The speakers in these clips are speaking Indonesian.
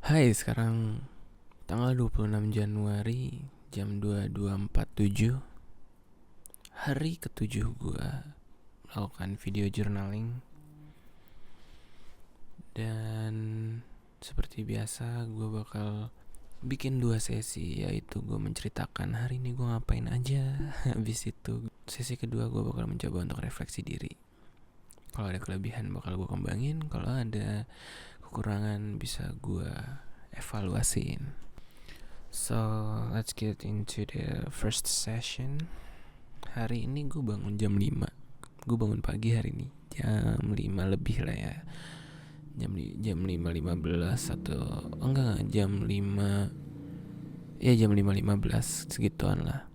Hai, sekarang tanggal 26 Januari jam 22.47. Hari ketujuh gue melakukan video journaling. Dan seperti biasa gue bakal bikin 2 sesi, yaitu gue menceritakan hari ini gue ngapain aja. Habis itu sesi kedua gue bakal mencoba untuk refleksi diri. Kalau ada kelebihan bakal gue kembangin, kalau ada kekurangan bisa gue evaluasiin. So, let's get into the first session. Hari ini gue bangun jam 5. Gue bangun pagi hari ini. Jam 5 lebih lah ya. Jam 5.15 atau enggak, jam 5. Ya jam 5.15 segituan lah.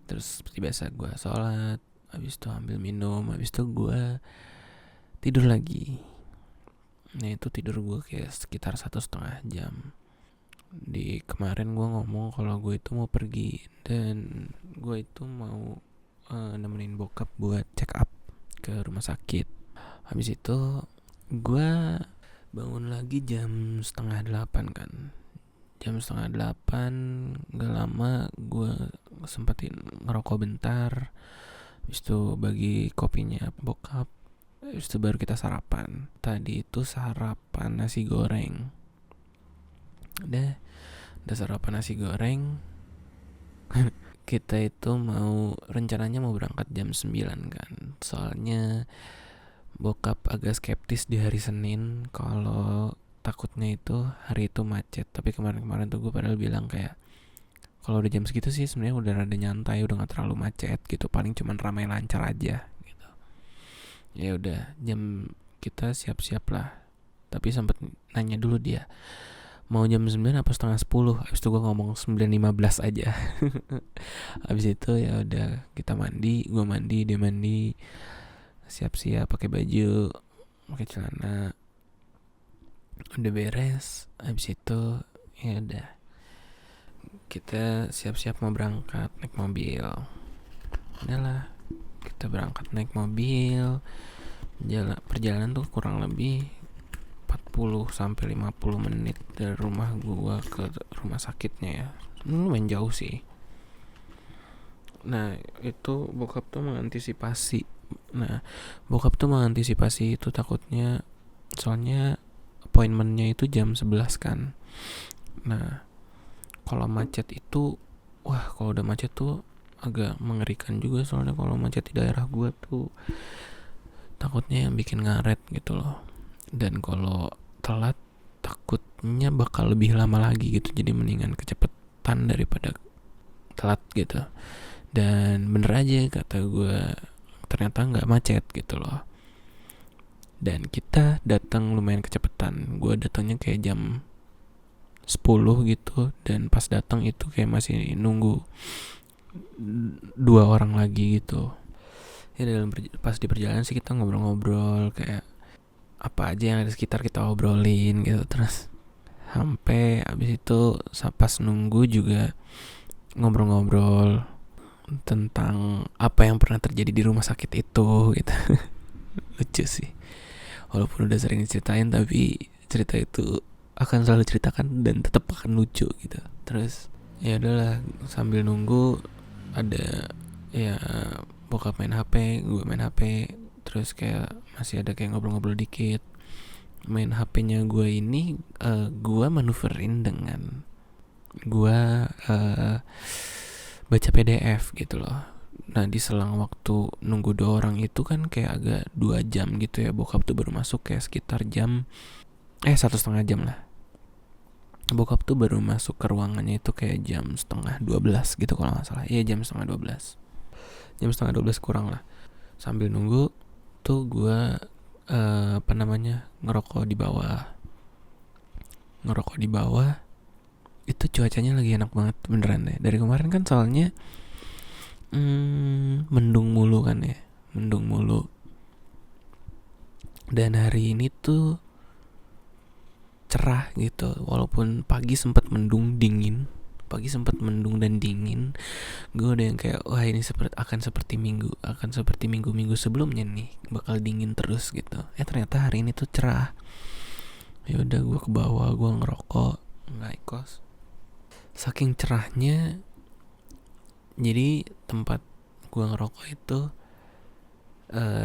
Terus seperti biasa gue sholat, habis itu ambil minum, habis itu gue tidur lagi. Nah itu tidur gue kayak sekitar 1,5 jam. Di kemarin gue ngomong kalau gue itu mau pergi dan gue itu mau nemenin bokap buat check up ke rumah sakit. Habis itu gue bangun lagi jam 7:30 kan. Jam 7:30 gak lama gue sempetin ngerokok bentar. Habis itu bagi kopinya bokap. Habis itu baru kita sarapan. Tadi itu sarapan nasi goreng. Udah sarapan nasi goreng. Kita itu rencananya mau berangkat jam 9 kan. Soalnya bokap agak skeptis di hari Senin, kalau takutnya itu hari itu macet. Tapi kemarin tuh gue padahal bilang kayak kalau udah jam segitu sih sebenarnya udah rada nyantai, udah gak terlalu macet gitu, paling cuman ramai lancar aja gitu. Ya udah, kita siap-siap lah. Tapi sempet nanya dulu dia mau jam 9 apa setengah 10. Habis itu gue ngomong 9.15 aja. Habis itu ya udah kita mandi, gue mandi, dia mandi, siap-siap pakai baju, pakai celana. Udah beres, habis itu ya udah kita siap-siap mau berangkat naik mobil. Udahlah, kita berangkat naik mobil. Perjalanan tuh kurang lebih 40 sampai 50 menit dari rumah gua ke rumah sakitnya ya. Lumayan jauh sih. Nah, itu bokap tuh mengantisipasi. Itu takutnya, soalnya appointmentnya itu jam 11 kan. Nah, kalau macet itu, kalau udah macet tuh agak mengerikan juga. Soalnya kalau macet di daerah gua tuh takutnya yang bikin ngaret gitu loh. Dan kalau telat takutnya bakal lebih lama lagi gitu. Jadi mendingan kecepetan daripada telat gitu. Dan bener aja kata gue, ternyata gak macet gitu loh. Dan kita datang lumayan kecepetan. Gue datangnya kayak jam 10 gitu. Dan pas datang itu kayak masih nunggu 2 orang lagi gitu. Ya pas di perjalanan sih kita ngobrol-ngobrol, kayak apa aja yang ada di sekitar kita obrolin gitu. Terus sampai abis itu pas nunggu juga ngobrol-ngobrol tentang apa yang pernah terjadi di rumah sakit itu gitu. Lucu sih, walaupun udah sering diceritain, tapi cerita itu akan selalu ceritakan dan tetap akan lucu gitu. Terus ya udahlah, sambil nunggu ada ya bokap main HP, gue main HP. Terus kayak masih ada kayak ngobrol-ngobrol dikit. Main HP-nya gue ini gue manuverin dengan gue baca PDF gitu loh. Nah di selang waktu nunggu 2 orang itu kan kayak agak 2 jam gitu ya. Bokap tuh baru masuk kayak sekitar 1,5 jam lah. Bokap tuh baru masuk ke ruangannya itu kayak jam 11:30 gitu kalau gak salah. Iya jam 11:30. Jam 11:30 kurang lah. Sambil nunggu tuh gue ngerokok di bawah. Itu cuacanya lagi enak banget beneran deh. Dari kemarin kan soalnya mendung mulu kan ya, mendung mulu. Dan hari ini tuh cerah gitu, walaupun pagi sempat mendung dan dingin. Gue udah yang kayak ini akan seperti minggu sebelumnya nih, bakal dingin terus gitu. Ternyata hari ini tuh cerah. Ya udah gue ke bawah, gue ngerokok, naik kos. Saking cerahnya, jadi tempat gue ngerokok itu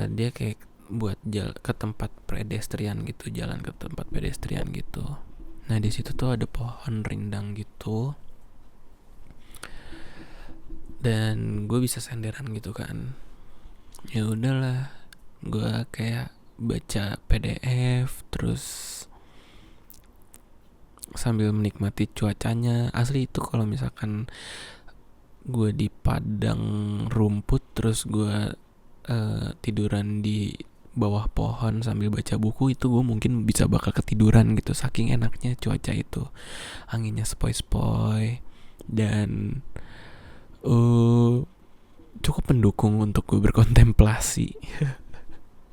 dia kayak buat ke tempat pedestrian gitu, jalan ke tempat pedestrian gitu. Nah di situ tuh ada pohon rindang gitu, dan gue bisa senderan gitu kan. Ya udahlah, gue kayak baca PDF terus sambil menikmati cuacanya. Asli itu kalau misalkan gue di padang rumput terus gue tiduran di bawah pohon sambil baca buku, itu gue mungkin bisa bakal ketiduran gitu, saking enaknya cuaca itu. Anginnya sepoi-sepoi dan cukup mendukung untuk gue berkontemplasi.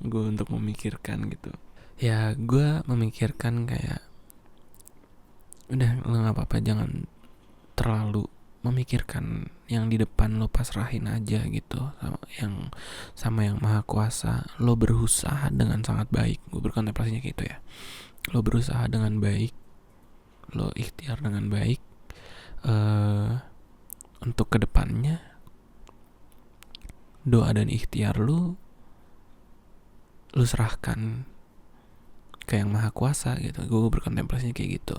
Gue untuk memikirkan gitu. Ya gue memikirkan kayak, udah lo gak apa-apa, jangan terlalu memikirkan yang di depan, lo pasrahin aja gitu sama yang maha kuasa. Lo berusaha dengan sangat baik, gue berkontemplasinya gitu ya. Lo berusaha dengan baik, lo ikhtiar dengan baik untuk kedepannya. Doa dan ikhtiar lo serahkan ke yang maha kuasa gitu. Gue berkontemplasinya kayak gitu.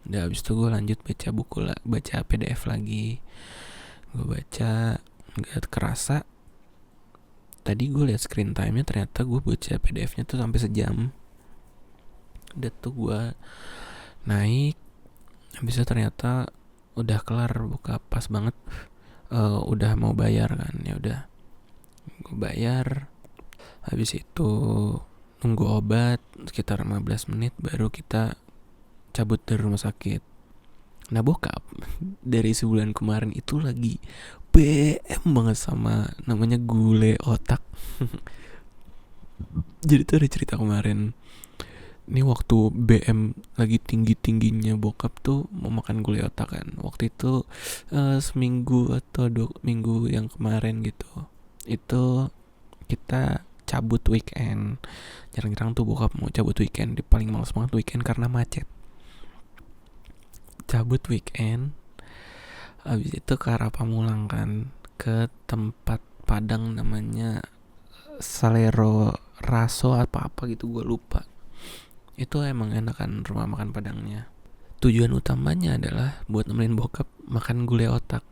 Udah abis itu gue lanjut baca buku baca PDF lagi. Gue baca, gak kerasa tadi gue lihat screen time-nya, ternyata gue baca PDF-nya tuh sampai sejam. Udah tuh gue naik, habis itu ternyata udah kelar buka pas banget. Udah mau bayar kan, ya udah gue bayar. Habis itu nunggu obat sekitar 15 menit baru kita cabut dari rumah sakit. Nah bokap dari sebulan kemarin itu lagi BM banget sama namanya gulai otak. Jadi tuh ada cerita kemarin, ini waktu BM lagi tinggi-tingginya bokap tuh mau makan gulai otak kan. Waktu itu seminggu atau 2 minggu yang kemarin gitu, itu kita cabut weekend. Jarang-jarang tuh bokap mau cabut weekend, dia paling males banget weekend karena macet. Cabut weekend, abis itu ke arah Pamulang kan, ke tempat Padang namanya Salero Raso apa gitu, gue lupa. Itu emang enak kan rumah makan Padangnya. Tujuan utamanya adalah buat nemenin bokap makan gulai otak.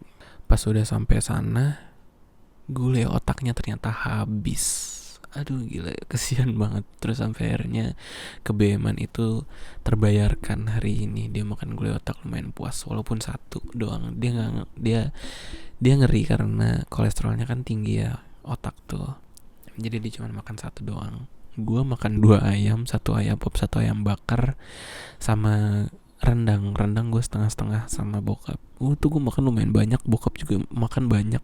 Pas udah sampai sana, gulai otaknya ternyata habis. Aduh gila, kesian banget. Terus sampai akhirnya kebeman itu terbayarkan hari ini. Dia makan gulai otak lumayan puas, walaupun satu doang. Dia ngeri karena kolesterolnya kan tinggi ya, otak tuh. Jadi dia cuma makan satu doang. Gue makan 2 ayam, 1 ayam pop, 1 ayam bakar, sama rendang gue setengah-setengah sama bokap. Tuh gue makan lumayan banyak, bokap juga makan banyak.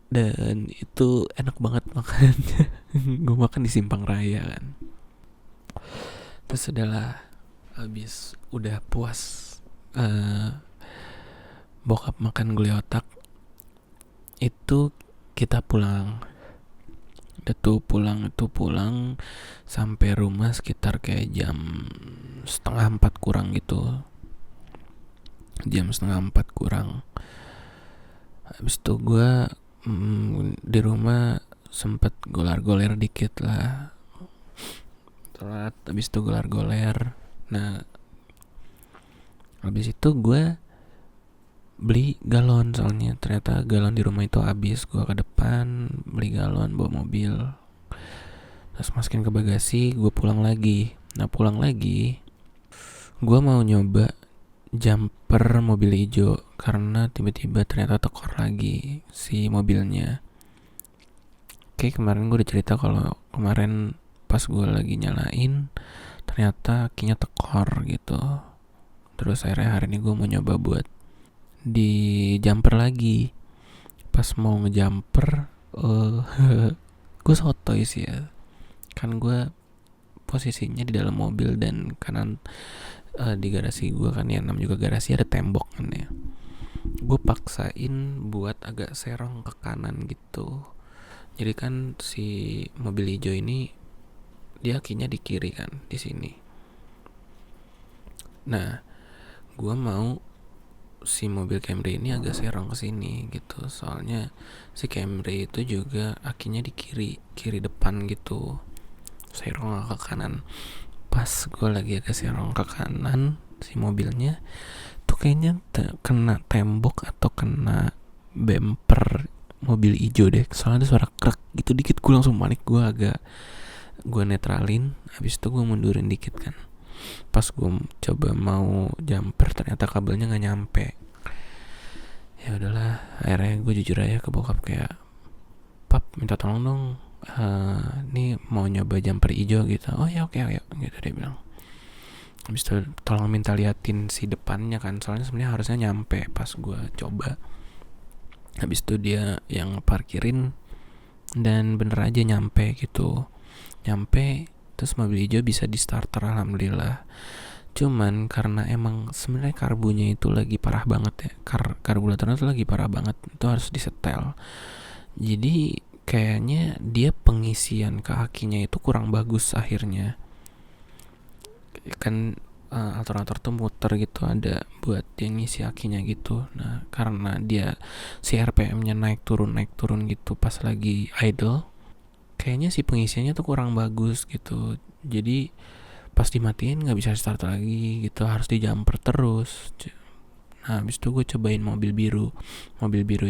Dan itu enak banget makannya. Gue makan di Simpang Raya kan. Terus habis udah puas bokap makan gulai otak, itu kita pulang. Udah tuh pulang sampai rumah sekitar kayak jam 3:30 kurang gitu. Jam 3:30 kurang. Habis itu gue di rumah sempet golar-goler dikit lah, telat. Habis itu golar-goler. Nah habis itu gue beli galon, soalnya ternyata galon di rumah itu habis. Gue ke depan beli galon, bawa mobil, terus masukin ke bagasi. Gue pulang lagi. Nah pulang lagi gue mau nyoba jumper mobil hijau karena tiba-tiba ternyata tekor lagi si mobilnya. Oke, kemarin gue udah cerita kalau kemarin pas gue lagi nyalain ternyata kinya tekor gitu. Terus akhirnya hari ini gue mau nyoba buat di jumper lagi. Pas mau ngejumper gue sotoy sih ya, kan gue posisinya di dalam mobil dan kanan di garasi gue kan, ya namanya juga garasi ada tembok kan ya. Gue paksain buat agak serong ke kanan gitu. Jadi kan si mobil hijau ini dia kinya di kiri kan, di sini. Nah, gue mau si mobil Camry ini agak serong ke sini gitu. Soalnya si Camry itu juga akinya di kiri depan gitu. Serong ke kanan. Pas gue lagi agak serong ke kanan, si mobilnya tuh kayaknya kena tembok atau kena bumper mobil hijau deh. Soalnya ada suara krek gitu dikit, gue langsung panik. Gue netralin, habis itu gue mundurin dikit kan. Pas gue coba mau jumper, ternyata kabelnya nggak nyampe. Ya udahlah, akhirnya gue jujur aja ke bokap kayak, "Pap, minta tolong dong, nih mau nyoba jumper hijau gitu." "Oh ya, oke gitu dia bilang. Habis itu tolong minta liatin si depannya kan, soalnya sebenarnya harusnya nyampe pas gue coba. Habis itu dia yang parkirin, dan bener aja nyampe gitu. Nyampe, terus mobil hijau bisa di starter, alhamdulillah. Cuman karena emang sebenarnya karbunya itu lagi parah banget ya, karburatornya itu lagi parah banget, itu harus disetel. Jadi kayaknya dia pengisian ke akinya itu kurang bagus akhirnya. Kan alternator tuh muter gitu, ada buat dia ngisi akinya gitu. Nah, karena dia si RPM-nya naik turun gitu pas lagi idle, kayaknya si pengisiannya tuh kurang bagus gitu. Jadi pas dimatiin nggak bisa start lagi gitu, harus di jumper terus. Nah, habis itu gue cobain mobil biru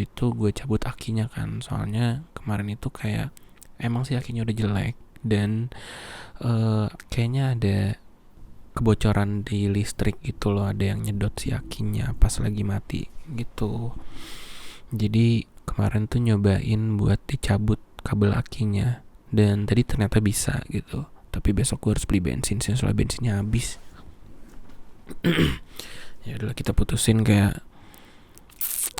itu gue cabut akinya kan, soalnya kemarin itu kayak emang sih akinya udah jelek, dan kayaknya ada kebocoran di listrik gitu loh, ada yang nyedot si akinya pas lagi mati gitu. Jadi kemarin tuh nyobain buat dicabut kabel akinya, dan tadi ternyata bisa gitu. Tapi besok gue harus beli bensin sih, soalnya bensinnya habis. Ya udah, kita putusin kayak,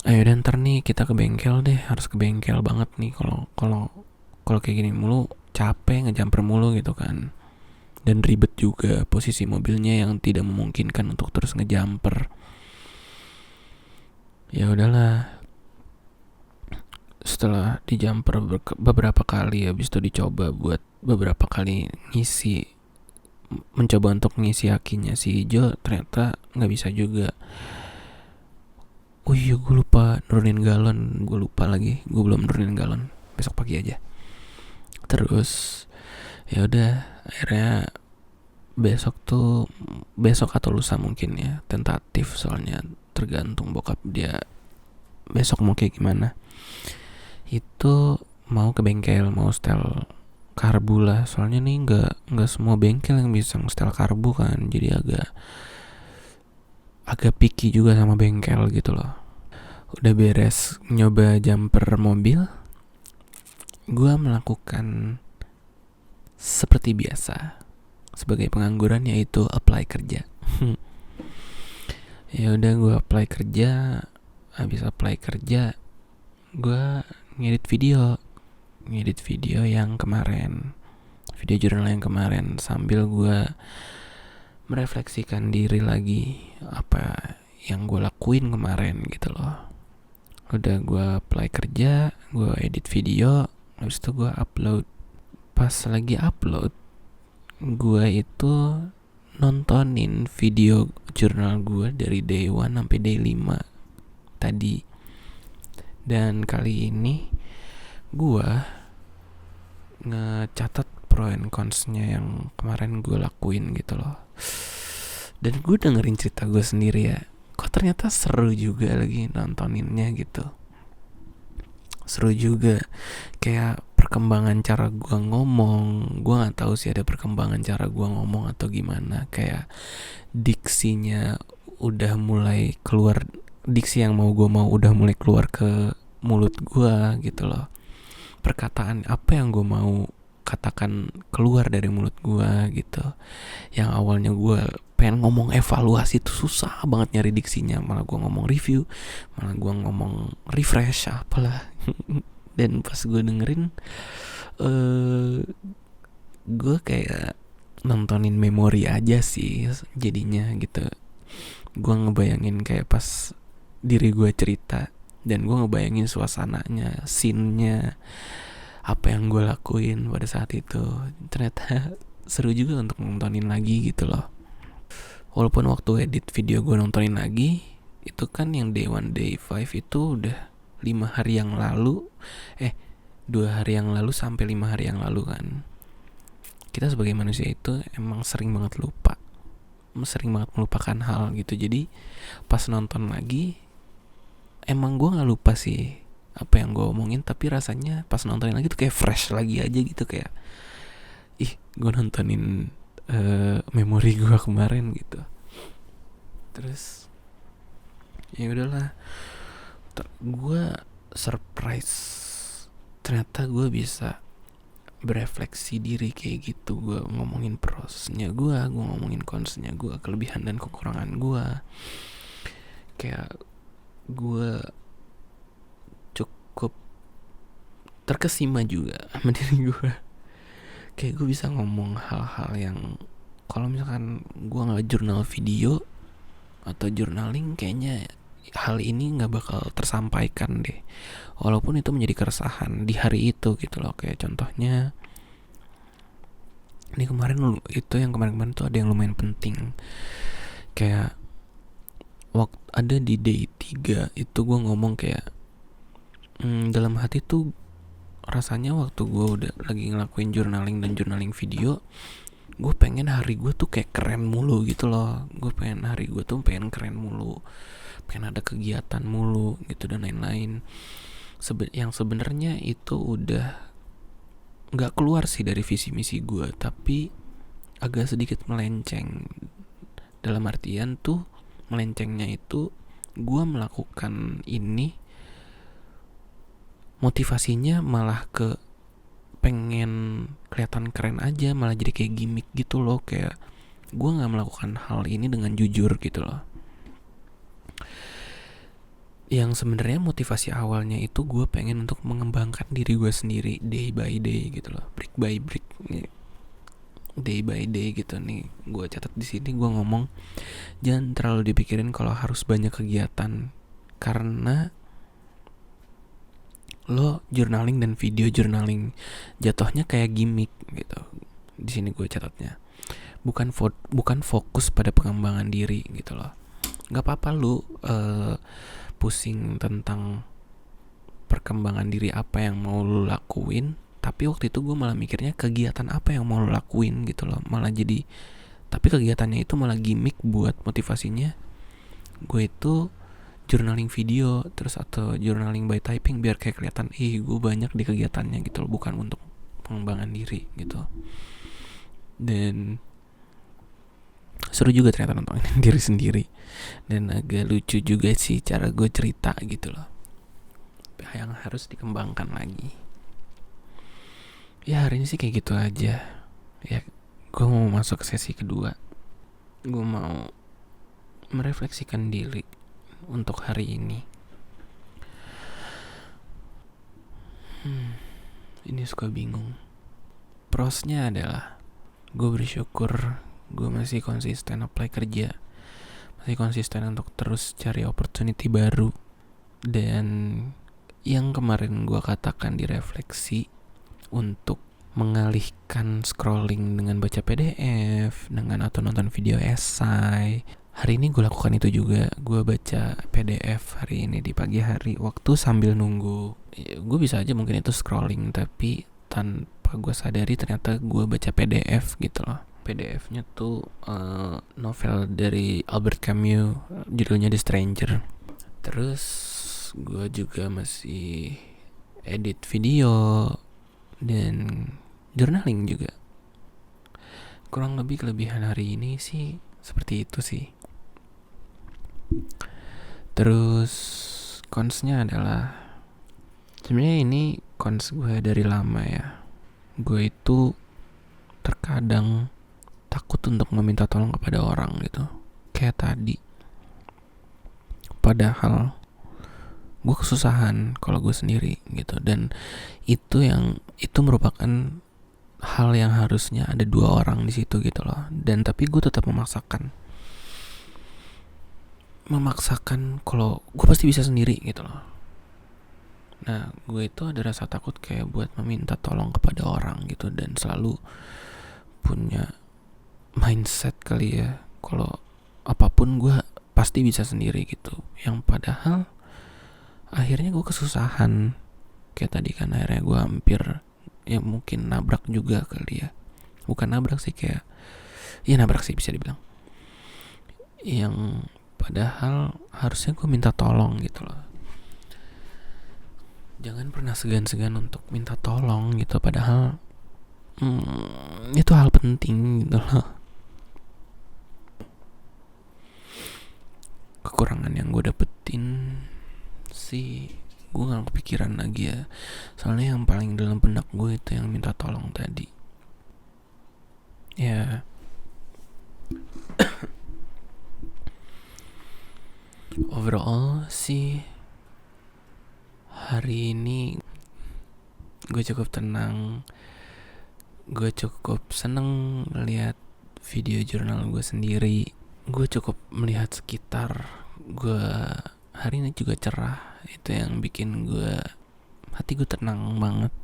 ayo dan ntar nih kita ke bengkel deh, harus ke bengkel banget nih. Kalau kayak gini mulu capek ngejumper mulu gitu kan, dan ribet juga posisi mobilnya yang tidak memungkinkan untuk terus ngejumper. Ya udahlah, setelah di jumper beberapa kali, habis itu dicoba buat beberapa kali mencoba untuk ngisi akinya si hijau, ternyata nggak bisa juga. Oh iya, gue lupa nurunin galon, gue belum nurunin galon, besok pagi aja. Terus ya udah, akhirnya besok atau lusa mungkin ya, tentatif, soalnya tergantung bokap dia besok mau kayak gimana. Itu mau ke bengkel, mau setel karbu lah, soalnya nih nggak semua bengkel yang bisa setel karbu kan, jadi agak picky juga sama bengkel gitu loh. Udah beres nyoba jumper mobil, gue melakukan seperti biasa sebagai pengangguran, yaitu apply kerja. Ya udah, gue apply kerja. Habis apply kerja, gue ngedit video yang kemarin, video jurnal yang kemarin, sambil gue merefleksikan diri lagi apa yang gue lakuin kemarin gitu loh. Udah, gue apply kerja, gue edit video, habis itu gue upload. Pas lagi upload, gue itu nontonin video jurnal gue dari day 1 sampai day 5 tadi. Dan kali ini gue ngecatat pro and cons-nya yang kemarin gue lakuin gitu loh. Dan gue dengerin cerita gue sendiri ya, kok ternyata seru juga lagi nontoninnya gitu. Seru juga, kayak perkembangan cara gue ngomong. Gue nggak tahu sih ada perkembangan cara gue ngomong atau gimana, kayak diksinya udah mulai keluar, diksi yang gue mau udah mulai keluar ke mulut gue gitu loh. Perkataan apa yang gue mau katakan keluar dari mulut gue gitu. Yang awalnya gue pengen ngomong evaluasi tuh susah banget nyari diksinya, malah gue ngomong review, malah gue ngomong refresh apalah. Dan pas gue dengerin, gue kayak nontonin memori aja sih jadinya gitu. Gue ngebayangin kayak pas diri gue cerita, dan gue ngebayangin suasananya, scene-nya, apa yang gue lakuin pada saat itu. Ternyata seru juga untuk nontonin lagi gitu loh. Walaupun waktu edit video gue nontonin lagi, itu kan yang day 1 day 5 itu udah 5 hari yang lalu, 2 hari yang lalu sampai 5 hari yang lalu kan. Kita sebagai manusia itu emang sering banget melupakan hal gitu. Jadi pas nonton lagi, emang gue nggak lupa sih apa yang gue omongin, tapi rasanya pas nontonin lagi tuh kayak fresh lagi aja gitu, kayak gue nontonin memori gue kemarin gitu. Terus ya udahlah, gue surprise ternyata gue bisa berefleksi diri kayak gitu. Gue ngomongin prosesnya gue ngomongin consnya gue, kelebihan dan kekurangan gue. Kayak gue cukup terkesima juga sama diri gue. Kayak gue bisa ngomong hal-hal yang kalau misalkan gue nggak jurnal video atau journaling, kayaknya hal ini nggak bakal tersampaikan deh, walaupun itu menjadi keresahan di hari itu gitu loh. Kayak contohnya ini kemarin tuh ada yang lumayan penting. Kayak waktu ada di day 3 itu gue ngomong kayak dalam hati tuh rasanya waktu gue udah lagi ngelakuin journaling dan journaling video, gue pengen hari gue tuh kayak keren mulu gitu loh. Gue pengen hari gue tuh pengen keren mulu, pengen ada kegiatan mulu gitu dan lain-lain. Yang sebenarnya itu udah nggak keluar sih dari visi misi gue, tapi agak sedikit melenceng. Dalam artian tuh melencengnya itu gue melakukan ini motivasinya malah ke pengen kelihatan keren aja, malah jadi kayak gimmick gitu loh. Kayak gue nggak melakukan hal ini dengan jujur gitu loh. Yang sebenarnya motivasi awalnya itu gue pengen untuk mengembangkan diri gue sendiri day by day gitu loh, brick by brick, day by day gitu nih. Gue catat di sini, gue ngomong jangan terlalu dipikirin kalau harus banyak kegiatan, karena lo journaling dan video journaling jatuhnya kayak gimmick gitu. Di sini gue catatnya bukan fokus pada pengembangan diri gitu loh. Nggak apa-apa lu pusing tentang perkembangan diri apa yang mau lu lakuin, tapi waktu itu gue malah mikirnya kegiatan apa yang mau lu lakuin gitu loh. Malah jadi, tapi kegiatannya itu malah gimmick buat motivasinya gue itu journaling video terus atau journaling by typing biar kayak kelihatan gue banyak di kegiatannya gitu loh, bukan untuk pengembangan diri gitu. Dan seru juga ternyata nontonin diri sendiri, dan agak lucu juga sih cara gue cerita gitu loh, yang harus dikembangkan lagi. Ya hari ini sih kayak gitu aja ya. Gue mau masuk ke sesi kedua, gue mau merefleksikan diri untuk hari ini. Ini suka bingung. Prosnya adalah gue bersyukur gue masih konsisten apply kerja, masih konsisten untuk terus cari opportunity baru. Dan yang kemarin gue katakan di refleksi untuk mengalihkan scrolling dengan baca PDF, dengan atau nonton video esai, hari ini gue lakukan itu juga. Gue baca PDF hari ini di pagi hari waktu sambil nunggu. Gue bisa aja mungkin itu scrolling, tapi tanpa gue sadari ternyata gue baca PDF gitu loh. PDF-nya tuh novel dari Albert Camus, judulnya The Stranger. Terus gue juga masih edit video dan journaling juga. Kurang lebih kelebihan hari ini sih seperti itu sih. Terus consnya adalah, sebenarnya ini cons gue dari lama ya. Gue itu terkadang takut untuk meminta tolong kepada orang gitu, kayak tadi. Padahal gue kesusahan kalau gue sendiri gitu, dan itu merupakan hal yang harusnya ada 2 orang di situ gitu loh. Dan tapi gue tetap memaksakan kalau gue pasti bisa sendiri gitu loh. Nah gue itu ada rasa takut kayak buat meminta tolong kepada orang gitu, dan selalu punya mindset kali ya, kalau apapun gue pasti bisa sendiri gitu. Yang padahal akhirnya gue kesusahan. Kayak tadi kan akhirnya gue hampir ya mungkin nabrak juga kali ya. Bukan nabrak sih, kayak ya nabrak sih bisa dibilang. Yang padahal harusnya gue minta tolong gitu loh. Jangan pernah segan-segan untuk minta tolong gitu. Padahal itu hal penting gitu loh. Kekurangan yang gue dapetin sih, gue gak kepikiran lagi ya. Soalnya yang paling dalam benak gue itu yang minta tolong tadi. Ya overall sih hari ini gue cukup tenang. Gue cukup seneng lihat video jurnal gue sendiri. Gue cukup melihat sekitar. Gue hari ini juga cerah. Itu yang bikin hati gue tenang banget.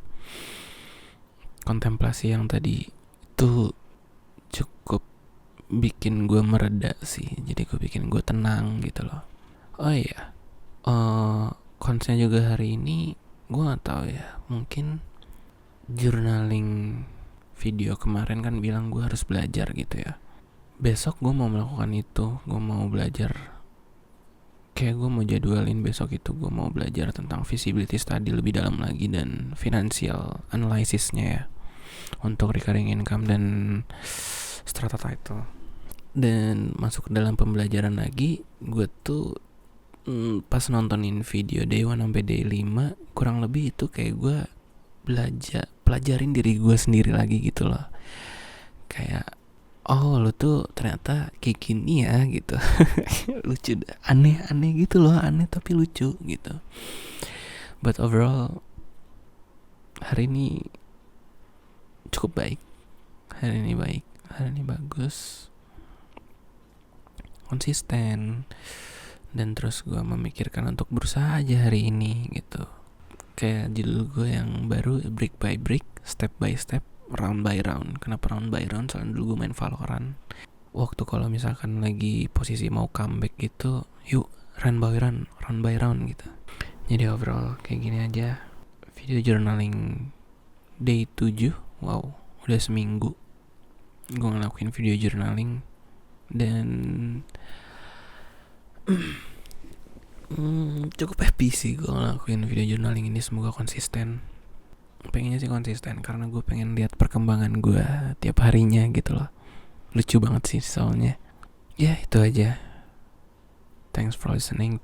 Kontemplasi yang tadi itu cukup bikin gue mereda sih. Jadi gue bikin gue tenang gitu loh. Oh iya, konsepnya juga hari ini gue nggak tahu ya. Mungkin journaling video kemarin kan bilang gue harus belajar gitu ya. Besok gue mau melakukan itu. Gue mau belajar. Kayak gue mau jadwalin besok itu gue mau belajar tentang feasibility study lebih dalam lagi dan financial analysisnya ya, untuk recurring income dan strata title. Dan masuk ke dalam pembelajaran lagi, gue tuh pas nontonin video day 1 sampai day 5 kurang lebih itu kayak gue pelajarin diri gue sendiri lagi gitu loh. Kayak oh lu tuh ternyata kayak gini ya gitu. Lucu, aneh gitu loh, aneh tapi lucu gitu. But overall hari ini cukup baik. Hari ini bagus, konsisten, dan terus gue memikirkan untuk berusaha aja hari ini gitu. Kayak judul gue yang baru, brick by brick, step by step, round by round. Kenapa round by round? Soalnya dulu gue main Valorant. Waktu kalau misalkan lagi posisi mau comeback gitu, yuk round by round gitu. Jadi overall kayak gini aja. Video journaling day 7. Wow, udah seminggu gue ngelakuin video journaling. Dan cukup happy sih gue ngelakuin video journaling ini. Semoga konsisten. Pengennya sih konsisten karena gue pengen lihat perkembangan gue tiap harinya gitu loh. Lucu banget sih soalnya. Ya itu aja. Thanks for listening.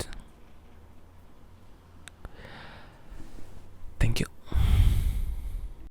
Thank you.